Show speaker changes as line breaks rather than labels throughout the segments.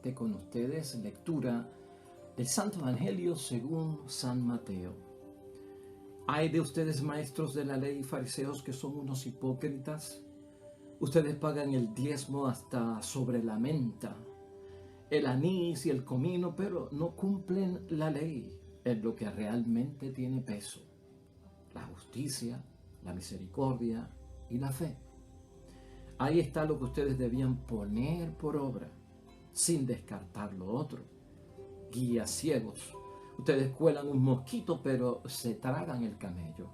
esté con ustedes. Lectura del Santo Evangelio según San Mateo. Ay de ustedes, maestros de la ley y fariseos, que son unos hipócritas. Ustedes pagan el diezmo hasta sobre la menta, el anís y el comino, pero no cumplen la ley en lo que realmente tiene peso: la justicia, la misericordia y la fe. Ahí está lo que ustedes debían poner por obra, sin descartar lo otro. Guías ciegos, ustedes cuelan un mosquito, pero se tragan el camello.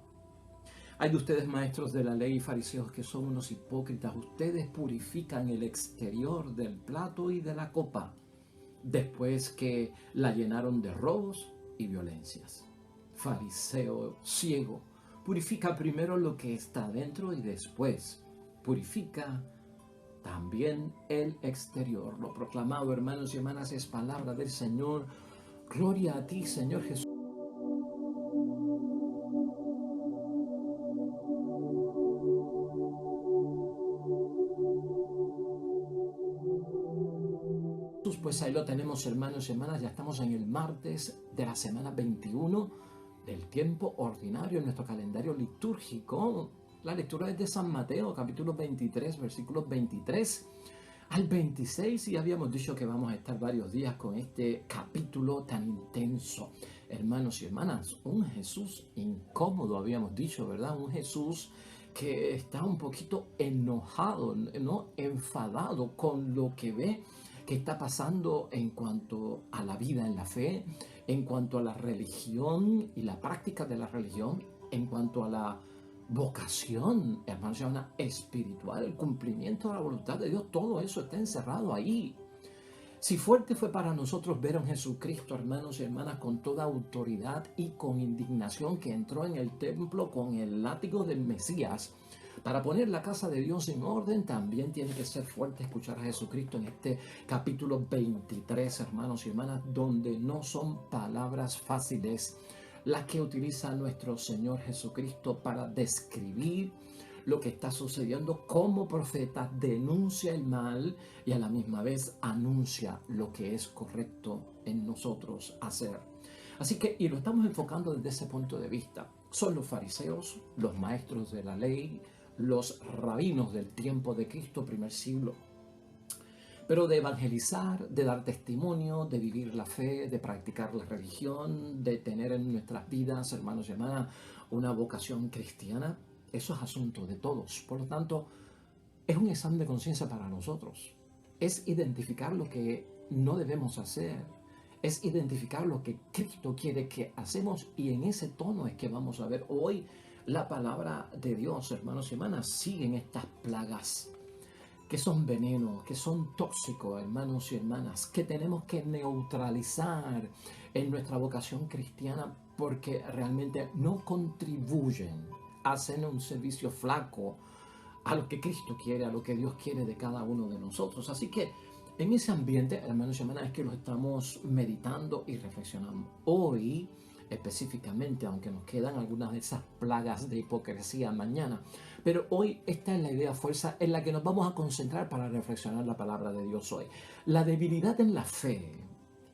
Hay de ustedes, maestros de la ley y fariseos, que son unos hipócritas. Ustedes purifican el exterior del plato y de la copa, después que la llenaron de robos y violencias. Fariseo ciego, purifica primero lo que está dentro y después purifica también el exterior. Lo proclamado, hermanos y hermanas, es palabra del Señor. Gloria a ti, Señor Jesús. Pues ahí lo tenemos, hermanos y hermanas. Ya estamos en el martes de la semana 21 del tiempo ordinario en nuestro calendario litúrgico. La lectura es de San Mateo, capítulo 23, versículos 23 al 26. Y habíamos dicho que vamos a estar varios días con este capítulo tan intenso. Hermanos y hermanas, un Jesús incómodo, habíamos dicho, ¿verdad? Un Jesús que está un poquito enojado, ¿no? Enfadado con lo que ve que está pasando en cuanto a la vida en la fe, en cuanto a la religión y la práctica de la religión, en cuanto a la vocación, hermanos, una espiritual, el cumplimiento de la voluntad de Dios. Todo eso está encerrado ahí. Si fuerte fue para nosotros ver a un Jesucristo, hermanos y hermanas, con toda autoridad y con indignación, que entró en el templo con el látigo del Mesías para poner la casa de Dios en orden, también tiene que ser fuerte escuchar a Jesucristo en este capítulo 23, hermanos y hermanas, donde no son palabras fáciles las que utiliza nuestro Señor Jesucristo para describir lo que está sucediendo. Como profeta denuncia el mal y a la misma vez anuncia lo que es correcto en nosotros hacer. Así que, y lo estamos enfocando desde ese punto de vista, son los fariseos, los maestros de la ley, los rabinos del tiempo de Cristo, primer siglo. Pero de evangelizar, de dar testimonio, de vivir la fe, de practicar la religión, de tener en nuestras vidas, hermanos y hermanas, una vocación cristiana, eso es asunto de todos. Por lo tanto, es un examen de conciencia para nosotros. Es identificar lo que no debemos hacer. Es identificar lo que Cristo quiere que hacemos, y en ese tono es que vamos a ver hoy la palabra de Dios, hermanos y hermanas. Siguen estas plagas que son veneno, que son tóxicos, hermanos y hermanas, que tenemos que neutralizar en nuestra vocación cristiana, porque realmente no contribuyen, hacen un servicio flaco a lo que Cristo quiere, a lo que Dios quiere de cada uno de nosotros. Así que en ese ambiente, hermanos y hermanas, es que lo estamos meditando y reflexionando. Hoy, específicamente, aunque nos quedan algunas de esas plagas de hipocresía mañana, pero hoy esta es la idea fuerza en la que nos vamos a concentrar para reflexionar la palabra de Dios hoy. La debilidad en la fe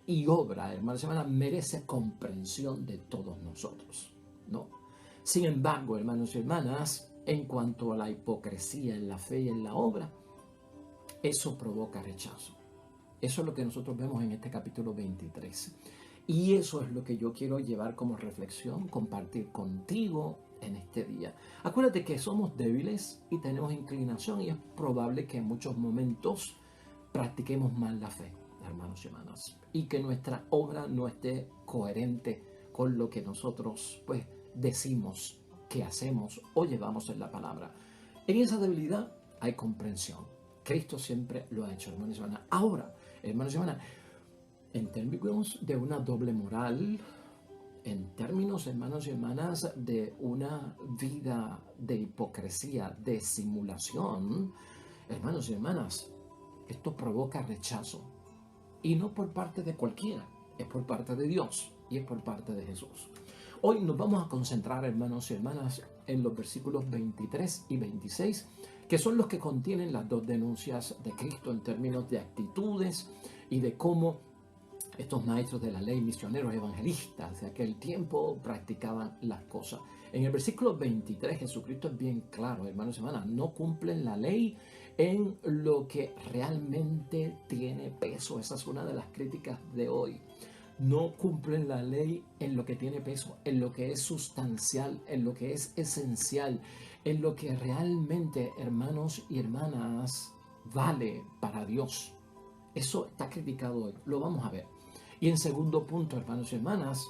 y obra, hermanos y hermanas, merece comprensión de todos nosotros, ¿no? Sin embargo, hermanos y hermanas, en cuanto a la hipocresía en la fe y en la obra, eso provoca rechazo. Eso es lo que nosotros vemos en este capítulo 23. Y eso es lo que yo quiero llevar como reflexión, compartir contigo en este día. Acuérdate que somos débiles y tenemos inclinación, y es probable que en muchos momentos practiquemos mal la fe, hermanos y hermanas, y que nuestra obra no esté coherente con lo que nosotros pues decimos que hacemos o llevamos en la palabra. En esa debilidad hay comprensión. Cristo siempre lo ha hecho, hermanos y hermanas. Ahora, hermanos y hermanas, en términos de una doble moral, en términos, hermanos y hermanas, de una vida de hipocresía, de simulación, hermanos y hermanas, esto provoca rechazo. Y no por parte de cualquiera, es por parte de Dios y es por parte de Jesús. Hoy nos vamos a concentrar, hermanos y hermanas, en los versículos 23 y 26, que son los que contienen las dos denuncias de Cristo en términos de actitudes, y de cómo estos maestros de la ley, misioneros evangelistas de aquel tiempo, practicaban las cosas. En el versículo 23 Jesucristo es bien claro, hermanos y hermanas, no cumplen la ley en lo que realmente tiene peso. Esa es una de las críticas de hoy. No cumplen la ley en lo que tiene peso, en lo que es sustancial, en lo que es esencial, en lo que realmente, hermanos y hermanas, vale para Dios. Eso está criticado hoy. Lo vamos a ver. Y en segundo punto, hermanos y hermanas,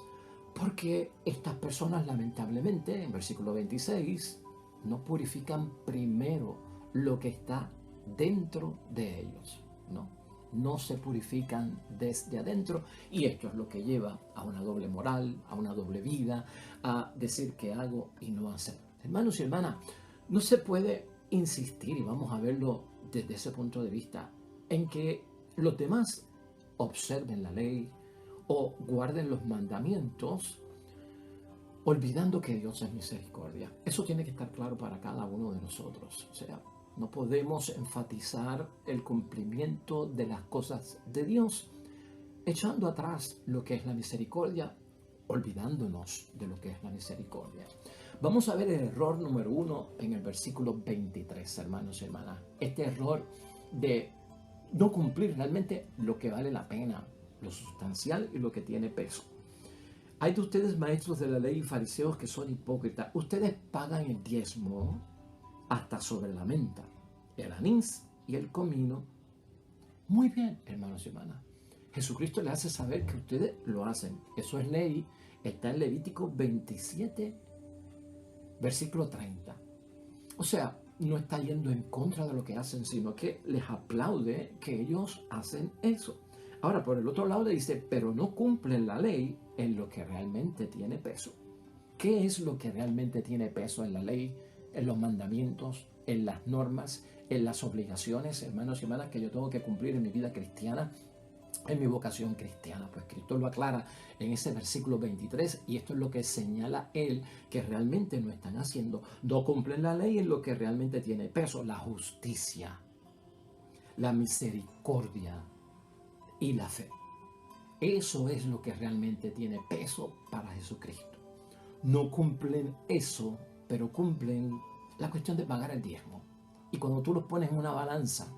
porque estas personas lamentablemente, en versículo 26, no purifican primero lo que está dentro de ellos, no se purifican desde adentro, y esto es lo que lleva a una doble moral, a una doble vida, a decir que hago y no hacer. Hermanos y hermanas, no se puede insistir, y vamos a verlo desde ese punto de vista, en que los demás observen la ley o guarden los mandamientos, olvidando que Dios es misericordia. Eso tiene que estar claro para cada uno de nosotros. O sea, no podemos enfatizar el cumplimiento de las cosas de Dios, echando atrás lo que es la misericordia, olvidándonos de lo que es la misericordia. Vamos a ver el error número 1 en el versículo 23, hermanos y hermanas. Este error de no cumplir realmente lo que vale la pena, lo sustancial y lo que tiene peso. Hay de ustedes, maestros de la ley y fariseos, que son hipócritas. Ustedes pagan el diezmo hasta sobre la menta, el anís y el comino. Muy bien, hermanos y hermanas. Jesucristo le hace saber que ustedes lo hacen. Eso es ley. Está en Levítico 27, versículo 30. O sea, no está yendo en contra de lo que hacen, sino que les aplaude que ellos hacen eso. Ahora, por el otro lado le dice, pero no cumplen la ley en lo que realmente tiene peso. ¿Qué es lo que realmente tiene peso en la ley, en los mandamientos, en las normas, en las obligaciones, hermanos y hermanas, que yo tengo que cumplir en mi vida cristiana, en mi vocación cristiana? Pues Cristo lo aclara en ese versículo 23, y esto es lo que señala él que realmente no están haciendo. No cumplen la ley en lo que realmente tiene peso: la justicia, la misericordia y la fe. Eso es lo que realmente tiene peso para Jesucristo. No cumplen eso, pero cumplen la cuestión de pagar el diezmo. Y cuando tú los pones en una balanza,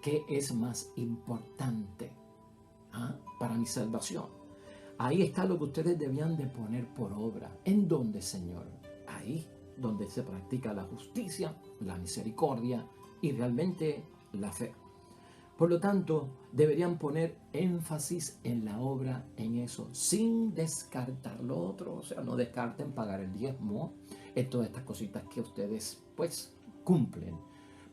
¿qué es más importante para mi salvación? Ahí está lo que ustedes debían de poner por obra. ¿En dónde, Señor? Ahí donde se practica la justicia, la misericordia y realmente la fe. Por lo tanto, deberían poner énfasis en la obra, en eso, sin descartar lo otro. O sea, no descarten pagar el diezmo, en todas estas cositas que ustedes pues cumplen.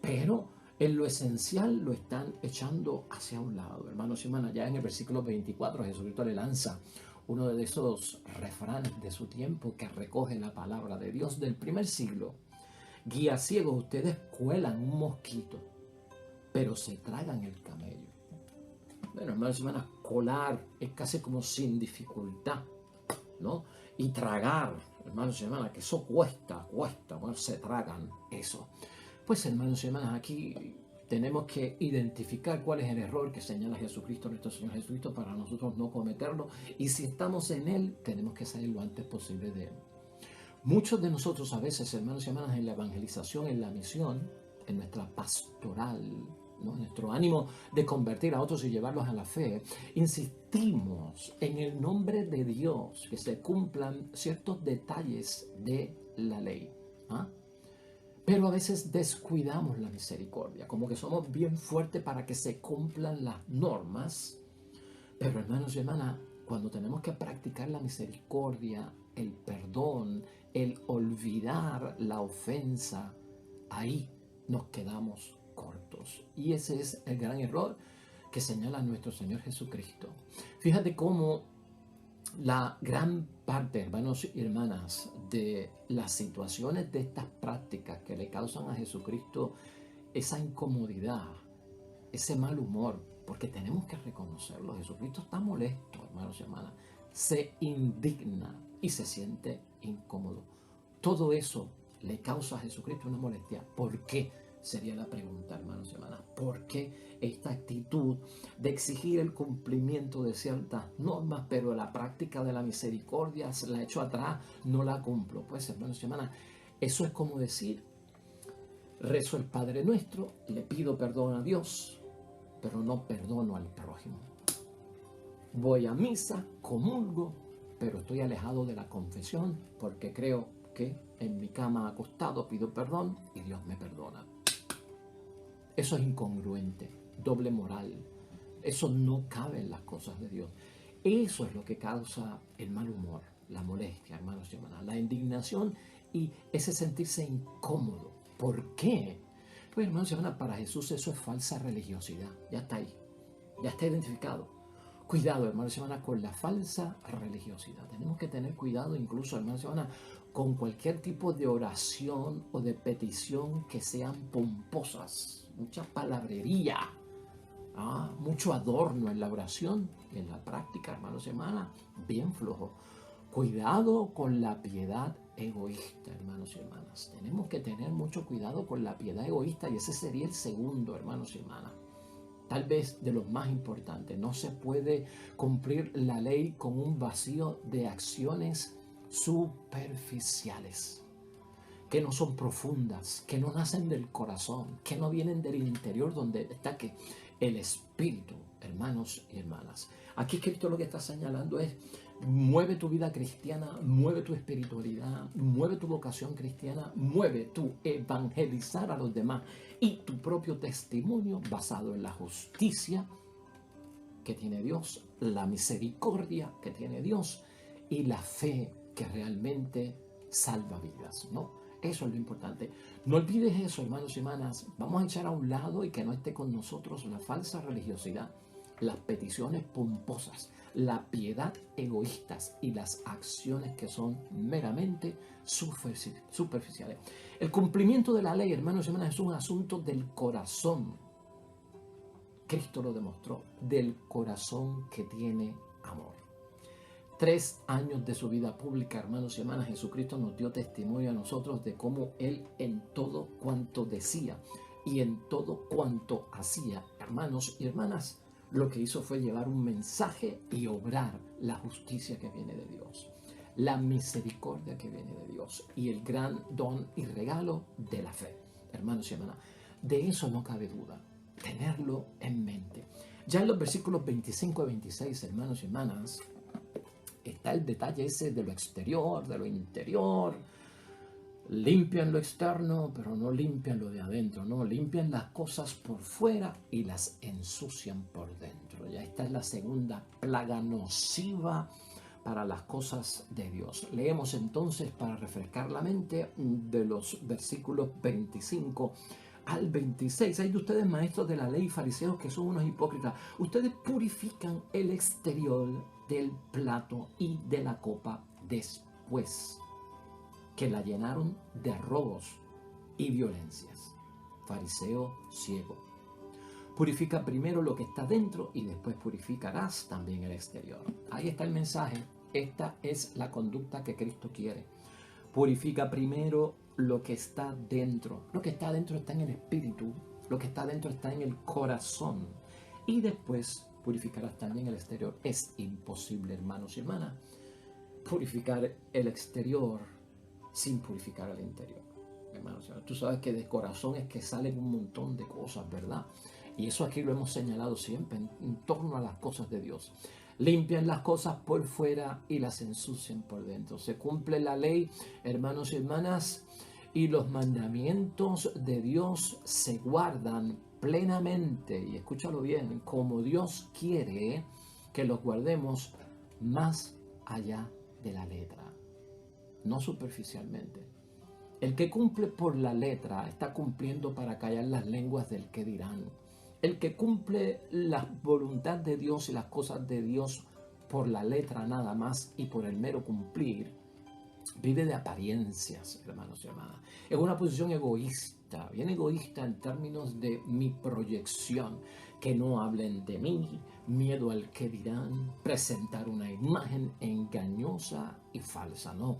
Pero en lo esencial lo están echando hacia un lado. Hermanos y hermanas, ya en el versículo 24 Jesucristo le lanza uno de esos refranes de su tiempo que recoge la palabra de Dios del primer siglo. Guía ciegos, ustedes cuelan un mosquito, pero se tragan el camello. Bueno, hermanos y hermanas, colar es casi como sin dificultad, ¿no? Y tragar, hermanos y hermanas, que eso cuesta, bueno, se tragan eso. Pues, hermanos y hermanas, aquí tenemos que identificar cuál es el error que señala Jesucristo, nuestro Señor Jesucristo, para nosotros no cometerlo. Y si estamos en Él, tenemos que salir lo antes posible de Él. Muchos de nosotros a veces, hermanos y hermanas, en la evangelización, en la misión, en nuestra pastoral, ¿no?, nuestro ánimo de convertir a otros y llevarlos a la fe, insistimos en el nombre de Dios que se cumplan ciertos detalles de la ley. Pero a veces descuidamos la misericordia, como que somos bien fuertes para que se cumplan las normas. Pero, hermanos y hermanas, cuando tenemos que practicar la misericordia, el perdón, el olvidar la ofensa, ahí nos quedamos cortos. Y ese es el gran error que señala nuestro Señor Jesucristo. Fíjate cómo la gran parte, hermanos y hermanas, de las situaciones de estas prácticas que le causan a Jesucristo esa incomodidad, ese mal humor, porque tenemos que reconocerlo, Jesucristo está molesto, hermanos y hermanas, se indigna y se siente incómodo. Todo eso le causa a Jesucristo una molestia. ¿Por qué? sería la pregunta, hermanos y hermanas. ¿Por qué esta actitud de exigir el cumplimiento de ciertas normas, pero la práctica de la misericordia la echo atrás, no la cumplo? Pues, hermanos y hermanas, eso es como decir, rezo el Padre Nuestro, le pido perdón a Dios, pero no perdono al prójimo. Voy a misa, comulgo, pero estoy alejado de la confesión porque creo que en mi cama acostado pido perdón y Dios me perdona. Eso es incongruente, doble moral. Eso no cabe en las cosas de Dios. Eso es lo que causa el mal humor, la molestia, hermanos y hermanas, la indignación y ese sentirse incómodo. ¿Por qué? Pues, hermanos y hermanas, para Jesús eso es falsa religiosidad. Ya está ahí, ya está identificado. Cuidado, hermanos y hermanas, con la falsa religiosidad. Tenemos que tener cuidado incluso, hermanos y hermanas, con cualquier tipo de oración o de petición que sean pomposas. Mucha palabrería, mucho adorno en la oración y en la práctica, hermanos y hermanas, bien flojo. Cuidado con la piedad egoísta, hermanos y hermanas. Tenemos que tener mucho cuidado con la piedad egoísta y ese sería el segundo, hermanos y hermanas. Tal vez de los más importantes. No se puede cumplir la ley con un vacío de acciones superficiales, que no son profundas, que no nacen del corazón, que no vienen del interior donde está que el espíritu, hermanos y hermanas. Aquí Cristo lo que está señalando es: mueve tu vida cristiana, mueve tu espiritualidad, mueve tu vocación cristiana, mueve tu evangelizar a los demás y tu propio testimonio basado en la justicia que tiene Dios, la misericordia que tiene Dios y la fe que realmente salva vidas, ¿no? Eso es lo importante. No olvides eso, hermanos y hermanas. Vamos a echar a un lado y que no esté con nosotros la falsa religiosidad, las peticiones pomposas, la piedad egoístas y las acciones que son meramente superficiales. El cumplimiento de la ley, hermanos y hermanas, es un asunto del corazón. Cristo lo demostró, del corazón que tiene amor. 3 años de su vida pública, hermanos y hermanas, Jesucristo nos dio testimonio a nosotros de cómo Él en todo cuanto decía y en todo cuanto hacía, hermanos y hermanas, lo que hizo fue llevar un mensaje y obrar la justicia que viene de Dios, la misericordia que viene de Dios y el gran don y regalo de la fe, hermanos y hermanas. De eso no cabe duda, tenerlo en mente. Ya en los versículos 25 y 26, hermanos y hermanas, está el detalle ese de lo exterior, de lo interior. Limpian lo externo, pero no limpian lo de adentro, no, limpian las cosas por fuera y las ensucian por dentro. Ya esta es la segunda plaga nociva para las cosas de Dios. Leemos entonces, para refrescar la mente, de los versículos 25 al 26. Hay de ustedes, maestros de la ley, fariseos, que son unos hipócritas. Ustedes purifican el exterior del plato y de la copa después que la llenaron de robos y violencias. Fariseo ciego. Purifica primero lo que está dentro y después purificarás también el exterior. Ahí está el mensaje. Esta es la conducta que Cristo quiere. Purifica primero lo que está dentro. Lo que está dentro está en el espíritu. Lo que está dentro está en el corazón. Y después purificarás también el exterior. Es imposible, hermanos y hermanas, purificar el exterior sin purificar el interior. Hermanos, tú sabes que de corazón es que salen un montón de cosas, ¿verdad? Y eso aquí lo hemos señalado siempre en torno a las cosas de Dios. Limpian las cosas por fuera y las ensucian por dentro. Se cumple la ley, hermanos y hermanas, y los mandamientos de Dios se guardan plenamente, y escúchalo bien, como Dios quiere que los guardemos, más allá de la letra, no superficialmente. El que cumple por la letra está cumpliendo para callar las lenguas del que dirán. El que cumple la voluntad de Dios y las cosas de Dios por la letra nada más y por el mero cumplir, vive de apariencias, hermanos y hermanas. Es una posición egoísta, bien egoísta en términos de mi proyección. Que no hablen de mí, miedo al que dirán, presentar una imagen engañosa y falsa, no.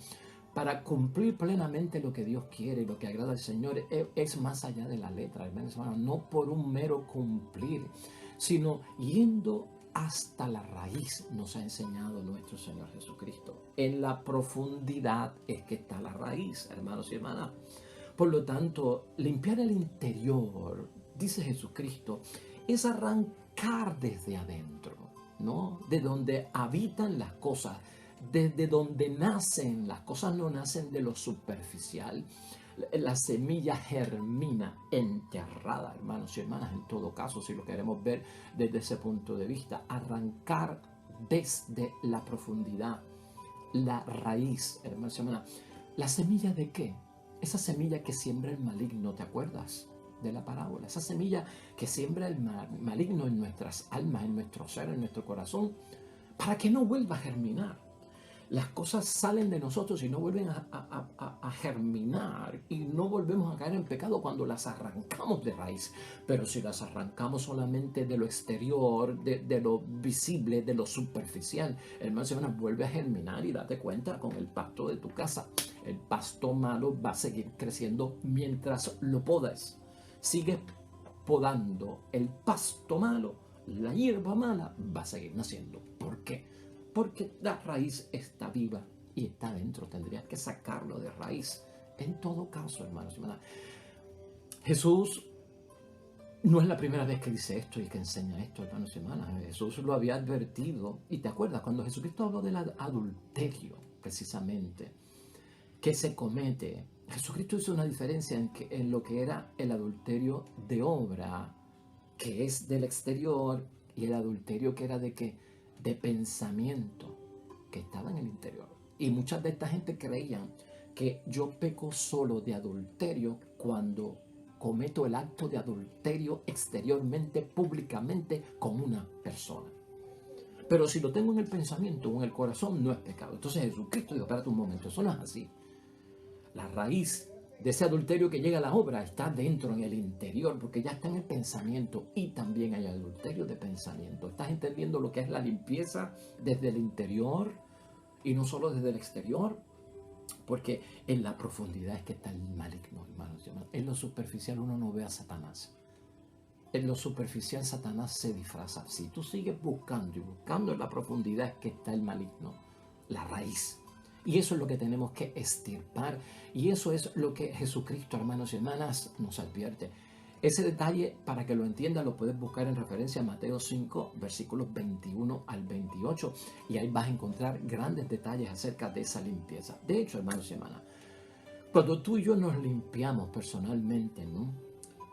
para cumplir plenamente lo que Dios quiere y lo que agrada al Señor, es más allá de la letra, hermanos, no por un mero cumplir, sino yendo hasta la raíz, nos ha enseñado nuestro Señor Jesucristo. En la profundidad es que está la raíz, hermanos y hermanas. Por lo tanto, limpiar el interior, dice Jesucristo, es arrancar desde adentro, ¿no? De donde habitan las cosas, desde donde nacen. Las cosas no nacen de lo superficial. La semilla germina enterrada, hermanos y hermanas, en todo caso, si lo queremos ver desde ese punto de vista. Arrancar desde la profundidad, la raíz, hermanos y hermanas. ¿La semilla de qué? Esa semilla que siembra el maligno, ¿te acuerdas de la parábola? Esa semilla que siembra el maligno en nuestras almas, en nuestro ser, en nuestro corazón, para que no vuelva a germinar. Las cosas salen de nosotros y no vuelven a germinar, y no volvemos a caer en pecado cuando las arrancamos de raíz. Pero si las arrancamos solamente de lo exterior, de lo visible, de lo superficial, hermano, se vuelve a germinar. Y date cuenta con el pasto de tu casa. El pasto malo va a seguir creciendo mientras lo podas. Sigue podando el pasto malo, la hierba mala va a seguir naciendo. ¿Por qué? Porque la raíz está viva y está dentro. Tendrías que sacarlo de raíz. En todo caso, hermanos y hermanas, Jesús no es la primera vez que dice esto y que enseña esto, hermanos y hermanas. Jesús lo había advertido. Y te acuerdas, cuando Jesucristo habló del adulterio, precisamente, que se comete, Jesucristo hizo una diferencia en lo que era el adulterio de obra, que es del exterior, y el adulterio que era de qué, de pensamiento, que estaba en el interior. Y muchas de esta gente creían que yo peco solo de adulterio cuando cometo el acto de adulterio exteriormente, públicamente, con una persona. Pero si lo tengo en el pensamiento o en el corazón, no es pecado. Entonces Jesucristo dijo, espérate un momento, eso no es así. La raíz de ese adulterio que llega a la obra está dentro, en el interior, porque ya está en el pensamiento. Y también hay adulterio de pensamiento. ¿Estás entendiendo lo que es la limpieza desde el interior y no solo desde el exterior? Porque en la profundidad es que está el maligno, hermanos. En lo superficial uno no ve a Satanás. En lo superficial Satanás se disfraza. Si tú sigues buscando y buscando en la profundidad es que está el maligno, la raíz. Y eso es lo que tenemos que extirpar. Y eso es lo que Jesucristo, hermanos y hermanas, nos advierte. Ese detalle, para que lo entiendas, lo puedes buscar en referencia a Mateo 5, versículos 21 al 28. Y ahí vas a encontrar grandes detalles acerca de esa limpieza. De hecho, hermanos y hermanas, cuando tú y yo nos limpiamos personalmente, ¿no?,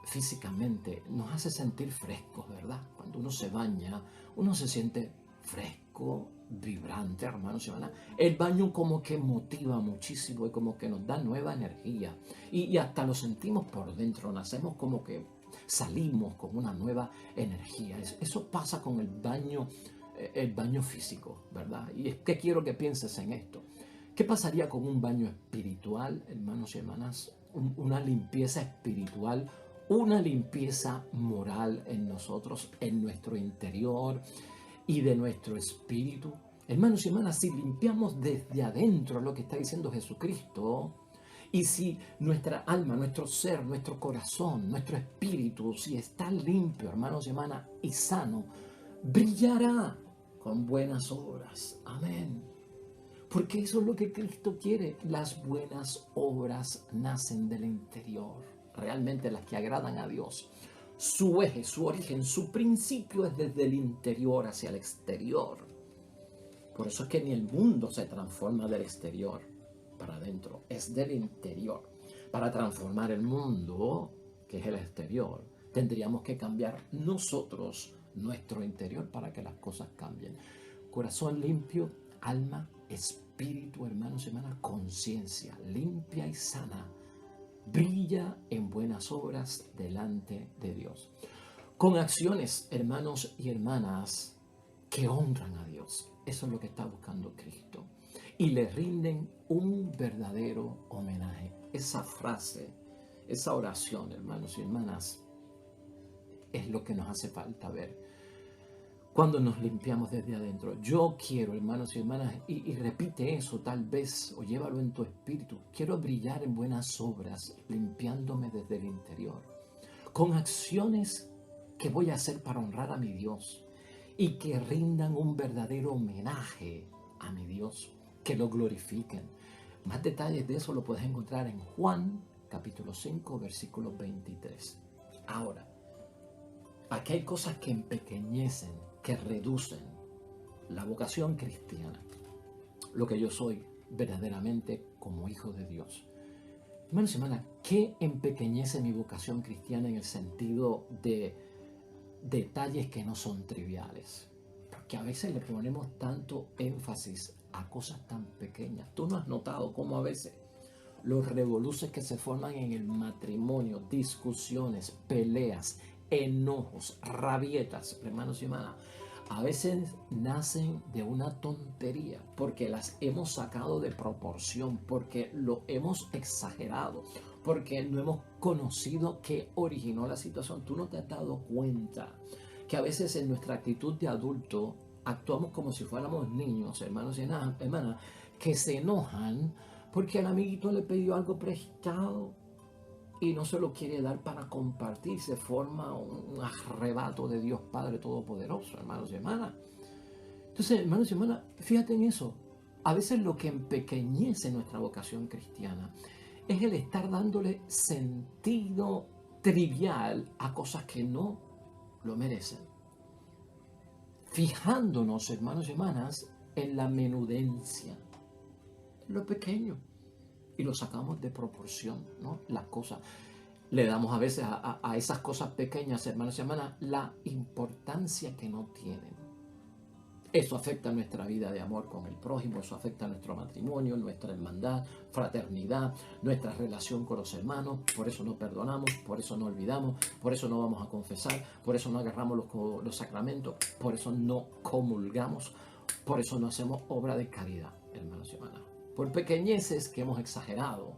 físicamente, nos hace sentir frescos, ¿verdad? Cuando uno se baña, uno se siente fresco, vibrante, hermanos y hermanas. El baño como que motiva muchísimo y como que nos da nueva energía. Y hasta lo sentimos por dentro, nacemos como que salimos con una nueva energía. Eso pasa con el baño físico, ¿verdad? Y es que quiero que pienses en esto. ¿Qué pasaría con un baño espiritual, hermanos y hermanas? Una limpieza espiritual, una limpieza moral en nosotros, en nuestro interior y de nuestro espíritu. Hermanos y hermanas, si limpiamos desde adentro lo que está diciendo Jesucristo, y si nuestra alma, nuestro ser, nuestro corazón, nuestro espíritu, si está limpio, hermanos y hermanas, y sano, brillará con buenas obras. Amén. Porque eso es lo que Cristo quiere. Las buenas obras nacen del interior, realmente las que agradan a Dios. Su eje, su origen, su principio es desde el interior hacia el exterior. Por eso es que ni el mundo se transforma del exterior para adentro, es del interior. Para transformar el mundo, que es el exterior, tendríamos que cambiar nosotros, nuestro interior, para que las cosas cambien. Corazón limpio, alma, espíritu, hermanos y hermanas, conciencia limpia y sana, brilla en buenas obras delante de Dios. Con acciones, hermanos y hermanas, que honran a Dios. Eso es lo que está buscando Cristo. Y le rinden un verdadero homenaje. Esa frase, esa oración, hermanos y hermanas, es lo que nos hace falta ver. cuando nos limpiamos desde adentro. Yo quiero, hermanos y hermanas, y repite eso tal vez, o llévalo en tu espíritu. Quiero brillar en buenas obras, limpiándome desde el interior, con acciones que voy a hacer para honrar a mi Dios y que rindan un verdadero homenaje a mi Dios, que lo glorifiquen. Más detalles de eso lo puedes encontrar en Juan, capítulo 5, versículo 23. Ahora, aquí hay cosas que empequeñecen, que reducen la vocación cristiana, lo que yo soy verdaderamente como hijo de Dios. Hermanos y hermanas, ¿qué empequeñece mi vocación cristiana en el sentido de detalles que no son triviales? Porque a veces le ponemos tanto énfasis a cosas tan pequeñas. ¿Tú no has notado cómo a veces los revoluces que se forman en el matrimonio, discusiones, peleas, enojos, rabietas, hermanos y hermanas, a veces nacen de una tontería porque las hemos sacado de proporción, porque lo hemos exagerado, porque no hemos conocido qué originó la situación? ¿Tú no te has dado cuenta que a veces en nuestra actitud de adulto actuamos como si fuéramos niños, hermanos y hermanas, que se enojan porque el amiguito le pidió algo prestado y no se lo quiere dar para compartir? Se forma un arrebato de Dios Padre Todopoderoso, hermanos y hermanas. Entonces, hermanos y hermanas, fíjate en eso. A veces lo que empequeñece nuestra vocación cristiana es el estar dándole sentido trivial a cosas que no lo merecen. Fijándonos, hermanos y hermanas, en la menudencia, en lo pequeño, y lo sacamos de proporción, ¿no? Las cosas. Le damos a veces a esas cosas pequeñas, hermanos y hermanas, la importancia que no tienen. Eso afecta nuestra vida de amor con el prójimo, eso afecta nuestro matrimonio, nuestra hermandad, fraternidad, nuestra relación con los hermanos. Por eso no perdonamos, por eso no olvidamos, por eso no vamos a confesar, por eso no agarramos los sacramentos, por eso no comulgamos, por eso no hacemos obra de caridad, hermanos y hermanas. Por pequeñeces que hemos exagerado,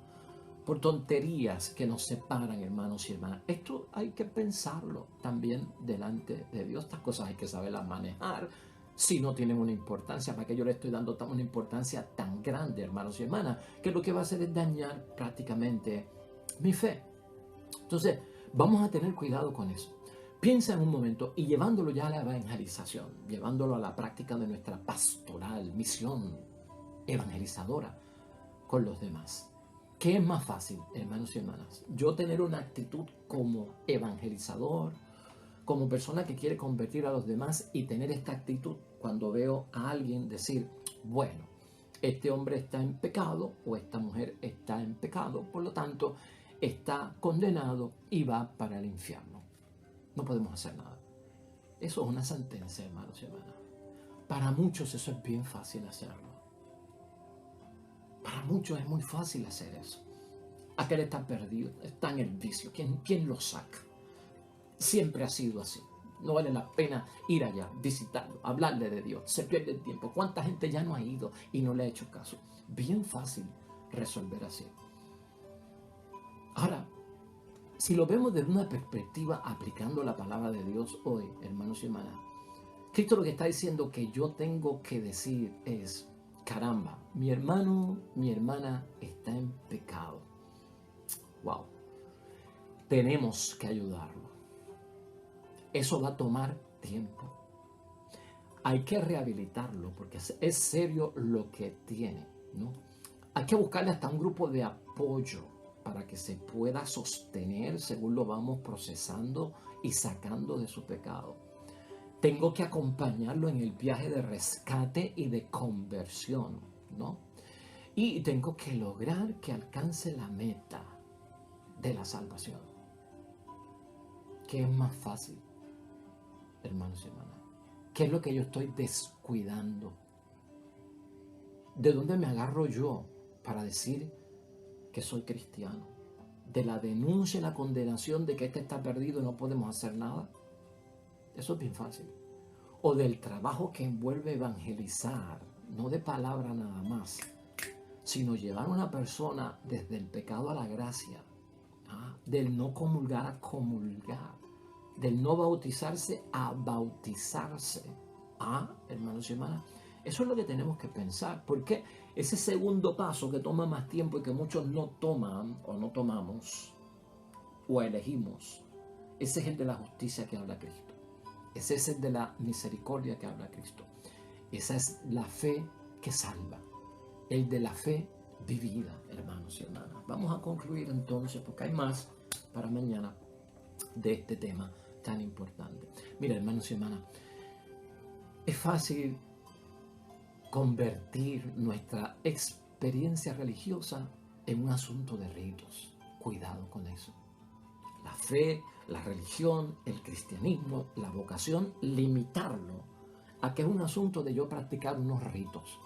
por tonterías que nos separan, hermanos y hermanas. Esto hay que pensarlo también delante de Dios. Estas cosas hay que saberlas manejar si no tienen una importancia. ¿Para qué yo le estoy dando una importancia tan grande, hermanos y hermanas? Que lo que va a hacer es dañar prácticamente mi fe. Entonces, vamos a tener cuidado con eso. Piensa en un momento y llevándolo ya a la evangelización, llevándolo a la práctica de nuestra pastoral, misión evangelizadora con los demás. ¿Qué es más fácil, hermanos y hermanas? Yo tener una actitud como evangelizador, como persona que quiere convertir a los demás, y tener esta actitud cuando veo a alguien decir, bueno, este hombre está en pecado o esta mujer está en pecado, por lo tanto está condenado y va para el infierno. No podemos hacer nada. Eso es una sentencia, hermanos y hermanas. Para muchos eso es bien fácil hacerlo. Para muchos es muy fácil hacer eso. Aquel está perdido, está en el vicio. ¿Quién lo saca? Siempre ha sido así. No vale la pena ir allá, visitarlo, hablarle de Dios. Se pierde el tiempo. ¿Cuánta gente ya no ha ido y no le ha hecho caso? Bien fácil resolver así. Ahora, si lo vemos desde una perspectiva aplicando la palabra de Dios hoy, hermanos y hermanas, Cristo lo que está diciendo que yo tengo que decir es, caramba, mi hermano, mi hermana está en pecado. Wow. Tenemos que ayudarlo. Eso va a tomar tiempo. Hay que rehabilitarlo porque es serio lo que tiene, ¿no? Hay que buscarle hasta un grupo de apoyo para que se pueda sostener según lo vamos procesando y sacando de su pecado. Tengo que acompañarlo en el viaje de rescate y de conversión, ¿no? Y tengo que lograr que alcance la meta de la salvación. ¿Qué es más fácil, hermanos y hermanas? ¿Qué es lo que yo estoy descuidando? ¿De dónde me agarro yo para decir que soy cristiano? ¿De la denuncia y la condenación de que este está perdido y no podemos hacer nada? Eso es bien fácil. O del trabajo que envuelve evangelizar, no de palabra nada más, sino llevar a una persona desde el pecado a la gracia, del no comulgar a comulgar, del no bautizarse a bautizarse, Hermanos y hermanas, eso es lo que tenemos que pensar, porque ese segundo paso que toma más tiempo y que muchos no toman o no tomamos o elegimos, ese es el de la justicia que habla Cristo. Ese es el de la misericordia que habla Cristo. Esa es la fe que salva. El de la fe vivida, hermanos y hermanas. Vamos a concluir entonces, porque hay más para mañana de este tema tan importante. Mira, hermanos y hermanas, es fácil convertir nuestra experiencia religiosa en un asunto de ritos. Cuidado con eso. La fe, la religión, el cristianismo, la vocación, limitarlo a que es un asunto de yo practicar unos ritos.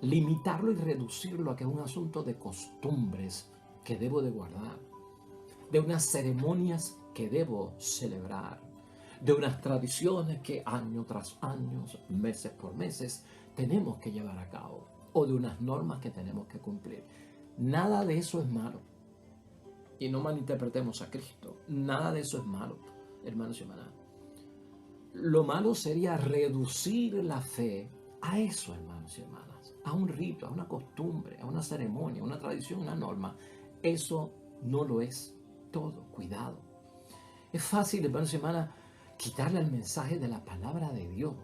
Limitarlo y reducirlo a que es un asunto de costumbres que debo de guardar, de unas ceremonias que debo celebrar, de unas tradiciones que año tras año, meses por meses, tenemos que llevar a cabo, o de unas normas que tenemos que cumplir. Nada de eso es malo. Y no malinterpretemos a Cristo. Nada de eso es malo, hermanos y hermanas. Lo malo sería reducir la fe a eso, hermanos y hermanas, a un rito, a una costumbre, a una ceremonia, a una tradición, una norma. Eso no lo es todo. Cuidado. Es fácil, hermanos y hermanas, quitarle el mensaje de la palabra de Dios.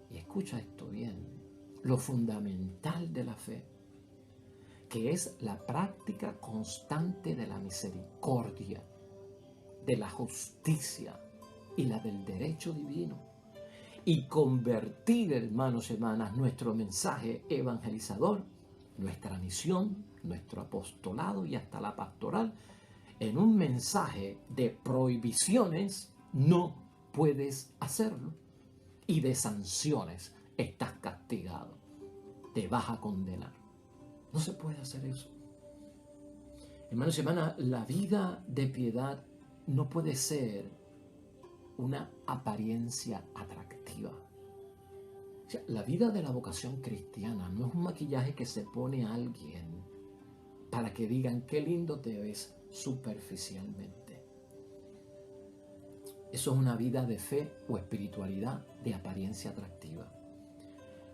Y escucha esto bien. Lo fundamental de la fe, que es la práctica constante de la misericordia, de la justicia y la del derecho divino. Y convertir, hermanos y hermanas, nuestro mensaje evangelizador, nuestra misión, nuestro apostolado y hasta la pastoral, en un mensaje de prohibiciones, no puedes hacerlo. Y de sanciones, estás castigado, te vas a condenar. No se puede hacer eso. Hermanos y hermanas, la vida de piedad no puede ser una apariencia atractiva. O sea, la vida de la vocación cristiana no es un maquillaje que se pone a alguien para que digan qué lindo te ves superficialmente. Eso es una vida de fe o espiritualidad de apariencia atractiva.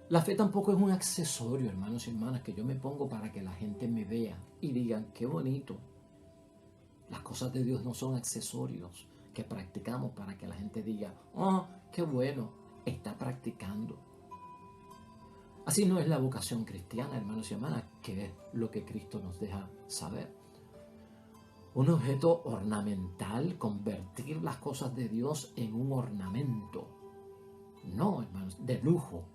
La fe tampoco es un accesorio, hermanos y hermanas, que yo me pongo para que la gente me vea y digan, qué bonito. Las cosas de Dios no son accesorios que practicamos para que la gente diga, oh, qué bueno, está practicando. Así no es la vocación cristiana, hermanos y hermanas, que es lo que Cristo nos deja saber. Un objeto ornamental, convertir las cosas de Dios en un ornamento. No, hermanos, de lujo.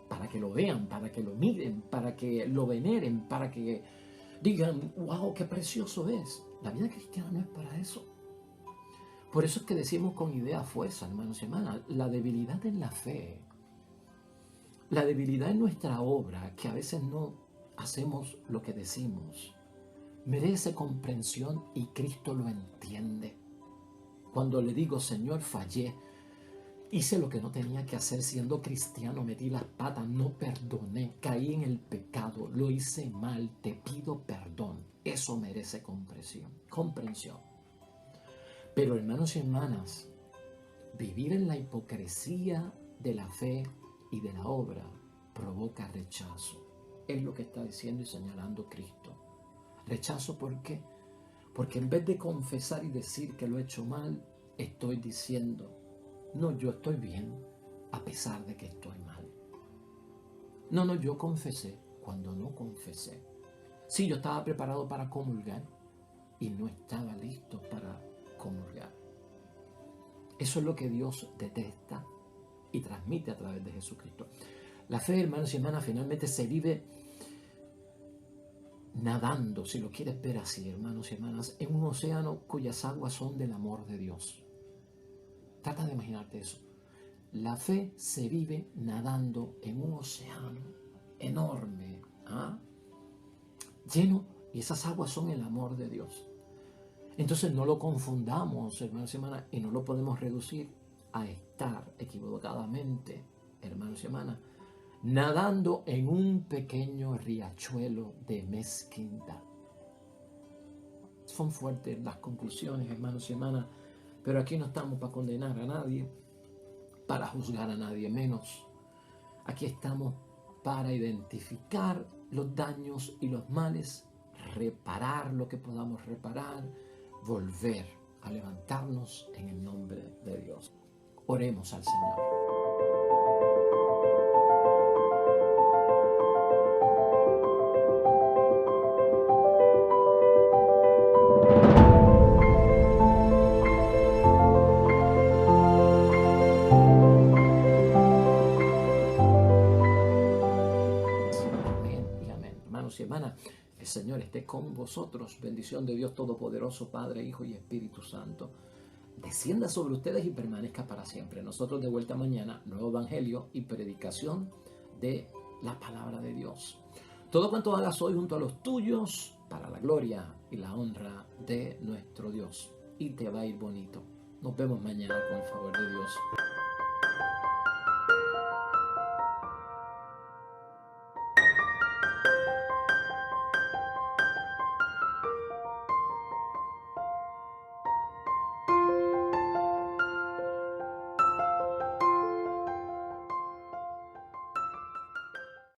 Para que lo vean, para que lo miren, para que lo veneren, para que digan, wow, qué precioso es. La vida cristiana no es para eso. Por eso es que decimos con idea fuerza, hermanos y hermanas, la debilidad en la fe, la debilidad en nuestra obra, que a veces no hacemos lo que decimos, merece comprensión y Cristo lo entiende. Cuando le digo, Señor, fallé, hice lo que no tenía que hacer siendo cristiano, metí las patas, no perdoné, caí en el pecado, lo hice mal, te pido perdón. Eso merece comprensión. Pero hermanos y hermanas, vivir en la hipocresía de la fe y de la obra provoca rechazo. Es lo que está diciendo y señalando Cristo. ¿Rechazo por qué? Porque en vez de confesar y decir que lo he hecho mal, estoy diciendo, no, yo estoy bien, a pesar de que estoy mal. No, yo confesé cuando no confesé. Sí, yo estaba preparado para comulgar y no estaba listo para comulgar. Eso es lo que Dios detesta y transmite a través de Jesucristo. La fe, hermanos y hermanas, finalmente se vive nadando, si lo quieres ver así, hermanos y hermanas, en un océano cuyas aguas son del amor de Dios. Trata de imaginarte eso. La fe se vive nadando en un océano enorme, lleno, y esas aguas son el amor de Dios. Entonces no lo confundamos, hermanos y hermanas, y no lo podemos reducir a estar equivocadamente, hermanos y hermanas, nadando en un pequeño riachuelo de mezquindad. Son fuertes las conclusiones, hermanos y hermanas, pero aquí no estamos para condenar a nadie, para juzgar a nadie menos. Aquí estamos para identificar los daños y los males, reparar lo que podamos reparar, volver a levantarnos en el nombre de Dios. Oremos al Señor. Hermanos y hermanas, el Señor esté con vosotros. Bendición de Dios Todopoderoso, Padre, Hijo y Espíritu Santo, descienda sobre ustedes y permanezca para siempre. Nosotros de vuelta mañana, nuevo evangelio y predicación de la palabra de Dios. Todo cuanto hagas hoy junto a los tuyos, para la gloria y la honra de nuestro Dios. Y te va a ir bonito. Nos vemos mañana con el favor de Dios.